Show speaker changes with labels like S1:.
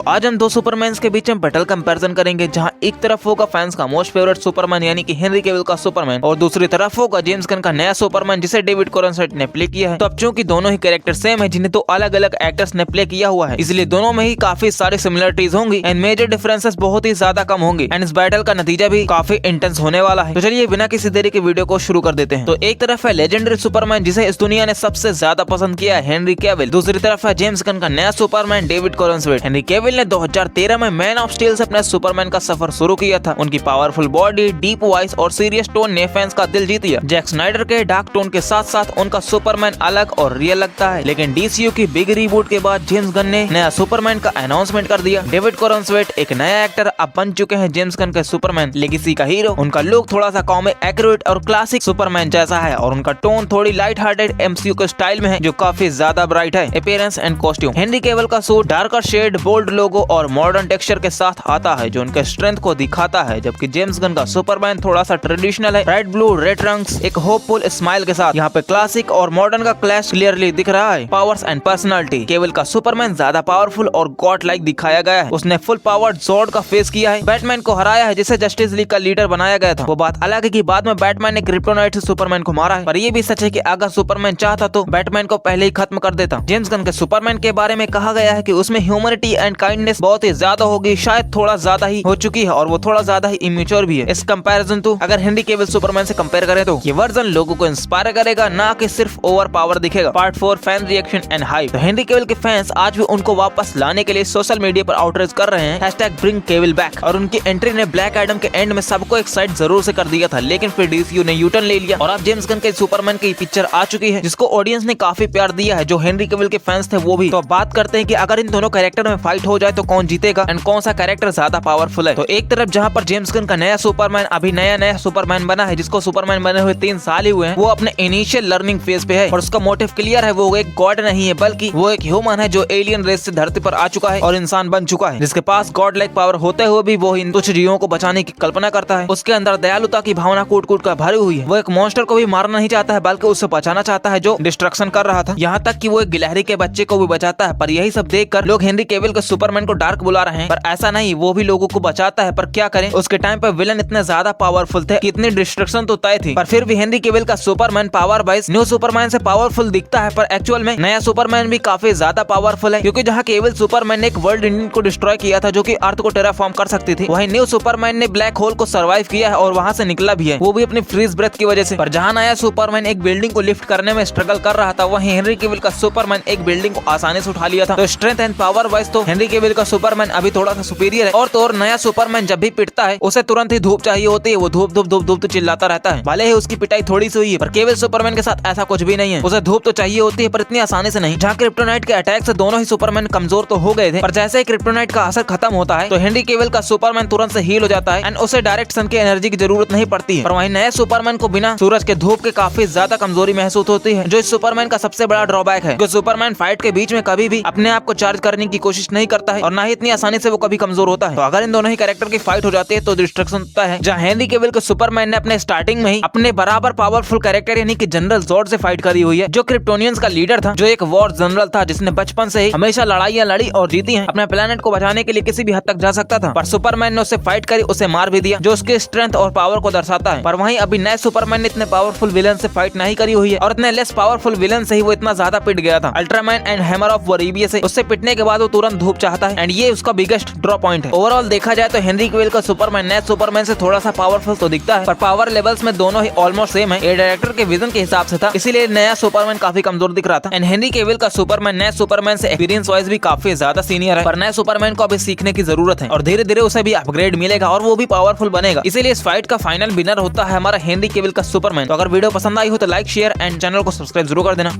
S1: आज हम दो सुपरमैन के बीच में बैटल कंपैरिजन करेंगे, जहां एक तरफ होगा फैंस का मोस्ट फेवरेट सुपरमैन यानी कि हेनरी कैविल का सुपरमैन और दूसरी तरफ होगा जेम्स गन का नया सुपरमैन जिसे डेविड कॉर्नसेट ने प्ले किया है। तो अब चूंकि दोनों ही कैरेक्टर सेम है जिन्हें तो अलग अलग एक्टर्स ने प्ले किया हुआ है, इसलिए दोनों में ही काफी सारी सिमिलरिटीज होंगी एंड मेजर डिफरेंसेस बहुत ही ज्यादा कम होंगी एंड इस बैटल का नतीजा भी काफी इंटेंस होने वाला है। तो चलिए बिना किसी देरी के वीडियो को शुरू कर देते हैं। तो एक तरफ है लेजेंडरी सुपरमैन जिसे इस दुनिया ने सबसे ज्यादा पसंद किया है, हेनरी कैविल। दूसरी तरफ है जेम्स गन का नया सुपरमैन डेविड कॉर्नसेट। हेनरी कैविल ने 2013 में मैन ऑफ स्टील से अपने सुपरमैन का सफर शुरू किया था। उनकी पावरफुल बॉडी, डीप वॉइस और सीरियस टोन ने फैंस का दिल जीत लिया। जैक स्नाइडर के डार्क टोन के साथ साथ उनका सुपरमैन अलग और रियल लगता है, लेकिन डीसीयू की बिग रीबूट के बाद जेम्स गन ने नया सुपरमैन का अनाउंसमेंट कर दिया। डेविड कॉर्नसेट एक नया एक्टर अब बन चुके हैं जेम्स गन के सुपरमैन लेगेसी का हीरो। उनका लुक थोड़ा सा कॉमिक एक्यूरेट और क्लासिक सुपरमैन जैसा है और उनका टोन थोड़ी लाइट हार्टेड एमसीयू के स्टाइल में है जो काफी ज्यादा ब्राइट है। Appearance and costume, Henry Cavill का सूट डार्कर शेड, बोल्ड लोगो और मॉडर्न टेक्सचर के साथ आता है जो उनके स्ट्रेंथ को दिखाता है, जबकि जेम्स गन का सुपरमैन थोड़ा सा ट्रेडिशनल है, रेड ब्लू रेड रंग्स, एक होपफुल स्माइल के साथ। यहाँ पे क्लासिक और मॉडर्न का क्लैश क्लियरली दिख रहा है। पावर्स एंड पर्सनालिटी, कैविल का सुपरमैन ज्यादा पावरफुल और गॉड लाइक दिखाया गया है। उसने फुल पावर्ड जॉर्ड का फेस किया है, बैटमैन को हराया है जिसे जस्टिस लीग का लीडर बनाया गया था। वो बात अलग है कि बाद में बैटमैन ने क्रिप्टोनाइट से सुपरमैन को मारा है, पर ये भी सच है कि अगर सुपरमैन चाहता तो बैटमैन को पहले ही खत्म कर देता। जेम्स गन के सुपरमैन के बारे में कहा गया है कि उसमें ह्यूमैनिटी एंड काइंडनेस बहुत ही ज्यादा होगी, शायद थोड़ा ज्यादा ही हो चुकी है और वो थोड़ा ज्यादा ही इमेच्योर भी है। इस कंपैरिजन तो अगर हेनरी कैविल सुपरमैन से कंपेयर करें तो ये वर्जन लोगों को इंस्पायर करेगा, ना कि सिर्फ ओवर पावर दिखेगा। Part 4 fan reaction and hype. तो हेनरी कैविल के फैंस आज भी उनको वापस लाने के लिए सोशल मीडिया पर आउटरीच कर रहे हैं, #BringCavill_back। और उनकी एंट्री ने ब्लैक एडम के एंड में सबको एक्साइट जरूर से कर दिया था, लेकिन फिर डीसीयू ने यूटर्न ले लिया और अब जेम्स गन के सुपरमैन की पिक्चर आ चुकी है जिसको ऑडियंस ने काफी प्यार दिया है, जो हेनरी कैविल के फैंस थे वो भी। तो अब बात करते हैं कि अगर इन दोनों कैरेक्टर में फाइट हो जाए तो कौन जीतेगा एंड कौन सा कैरेक्टर ज्यादा पावरफुल है। तो एक तरफ जहां पर जेम्स गन का नया सुपरमैन अभी नया सुपरमैन बना है, जिसको सुपरमैन बने हुए 3 साल ही हुए हैं, वो अपने इनिशियल लर्निंग फेज पे है और उसका मोटिव क्लियर है। वो एक गॉड नहीं है बल्कि वो एक ह्यूमन है जो एलियन रेस से धरती पर आ चुका है और इंसान बन चुका है, जिसके पास गॉड लाइक पावर होते हुए भी वो इन तुच्छ जीवों को बचाने की कल्पना करता है। उसके अंदर दयालुता की भावना कूट कूट कर भरी हुई है। वो एक मॉन्स्टर को भी मारना नहीं चाहता है बल्कि उससे बचाना चाहता है जो डिस्ट्रक्शन कर रहा था। यहाँ तक कि वो एक गिलहरी के बच्चे को भी बचाता है। पर यही सब देखकर लोग हेनरी कैविल के सुपरमैन को डार्क बुला रहे हैं, पर ऐसा नहीं, वो भी लोगों को बचाता है। पर क्या करें, उसके टाइम पर विलन इतने ज्यादा पावरफुल थे कि इतनी डिस्ट्रक्शन तो तय थी, पर फिर भी हेनरी कैविल का Superman power wise new Superman से पावरफुल दिखता है। पर एक्चुअल में नया सुपरमैन भी काफी ज्यादा पावरफुल है, क्योंकि जहाँ कैविल सुपरमैन ने एक वर्ल्ड इंजन को डिस्ट्रॉय किया था जो कि अर्थ को टेराफॉर्म कर सकती थी, वहीं न्यू सुपरमैन ने ब्लैक होल को सर्वाइव किया है और वहाँ से निकला भी है, वो भी अपनी फ्रीज ब्रेथ की वजह से। पर जहाँ नया सुपरमैन एक बिल्डिंग को लिफ्ट करने में स्ट्रगल कर रहा था, वहीं हेनरी कैविल का सुपरमैन एक बिल्डिंग को आसानी से उठा लिया था। तो स्ट्रेंथ एंड पावर वाइज तो हेनरी कैविल का सुपरमैन अभी थोड़ा सा सुपीरियर है। और तो और नया सुपरमैन जब भी पिटता है उसे तुरंत ही धूप चाहिए होती है, वो धूप धूप धूप धूप तो चिल्लाता रहता है, भले ही उसकी पिटाई थोड़ी सी हुई है। पर कैविल सुपरमैन के साथ ऐसा कुछ भी नहीं है, उसे धूप तो चाहिए होती है पर इतनी आसानी से नहीं। जहाँ क्रिप्टोनाइट के अटैक से दोनों ही सुपरमैन कमजोर तो हो गए थे, पर जैसे ही क्रिप्टोनाइट का असर खत्म होता है तो हेनरी कैविल का सुपरमैन तुरंत से हील हो जाता है एंड उसे डायरेक्ट सन की एनर्जी की जरूरत नहीं पड़ती है। पर वहीं नए सुपरमैन को बिना सूरज के धूप के काफी ज्यादा कमजोरी महसूस होती है, जो इस सुपरमैन का सबसे बड़ा ड्रॉबैक है। सुपरमैन फाइट के बीच में कभी भी अपने आप को चार्ज करने की कोशिश नहीं करता है और ना ही इतनी आसानी से वो कभी कमजोर होता है। तो अगर इन दोनों ही कैरेक्टर की फाइट हो जाती है तो डिस्ट्रक्शन होता है। जहाँ हेनरी कैविल के सुपरमैन ने अपने स्टार्टिंग में ही अपने बराबर पावरफुल कैरेक्टर यानी कि जनरल जॉर्ड से फाइट करी हुई है, जो क्रिप्टोनियंस का लीडर था, जो एक वॉर जनरल था जिसने बचपन से ही हमेशा लड़ाइयाँ लड़ी और जीती हैं, अपने प्लेनेट को बचाने के लिए किसी भी हद तक जा सकता था। पर सुपरमैन ने उससे फाइट करी, उसे मार भी दिया, जो उसके स्ट्रेंथ और पावर को दर्शाता है। पर वहीं अभी नए सुपरमैन ने इतने पावरफुल विलन से फाइट नहीं करी हुई है और इतने लेस पावरफुल विलन से ही वो इतना ज्यादा पिट गया था। अल्ट्रामैन एंड हैमर ऑफ वरीबिया से उससे पिटने के बाद वो तुरंत धूप चाहता है एंड ये उसका बिगेस्ट ड्रॉ पॉइंट है। ओवरऑल देखा जाए तो हेनरी कैविल का सुपरमैन नए सुपरमैन से थोड़ा सा पावरफुल तो दिखता है, पर पावर लेवल्स में दोनों ही ऑलमोस्ट सेम है। ये डायरेक्टर के विजन के हिसाब से था, इसीलिए नया सुपरमैन काफी कमजोर दिख रहा था एंड हेनरी कैविल का सुपरमैन नए सुपरमैन से एक्सपीरियंस वाइज भी काफी ज्यादा सीनियर है। पर नए सुपरमैन को अभी सीखने की जरूरत है और धीरे धीरे उसे भी अपग्रेड मिलेगा और वो भी पावरफुल बनेगा। इसीलिए इस फाइट का फाइनल विनर होता है हमारा हेनरी कैविल का सुपरमैन। तो अगर वीडियो पसंद आई हो तो लाइक शेयर एंड चैनल को सब्सक्राइब जरूर कर देना।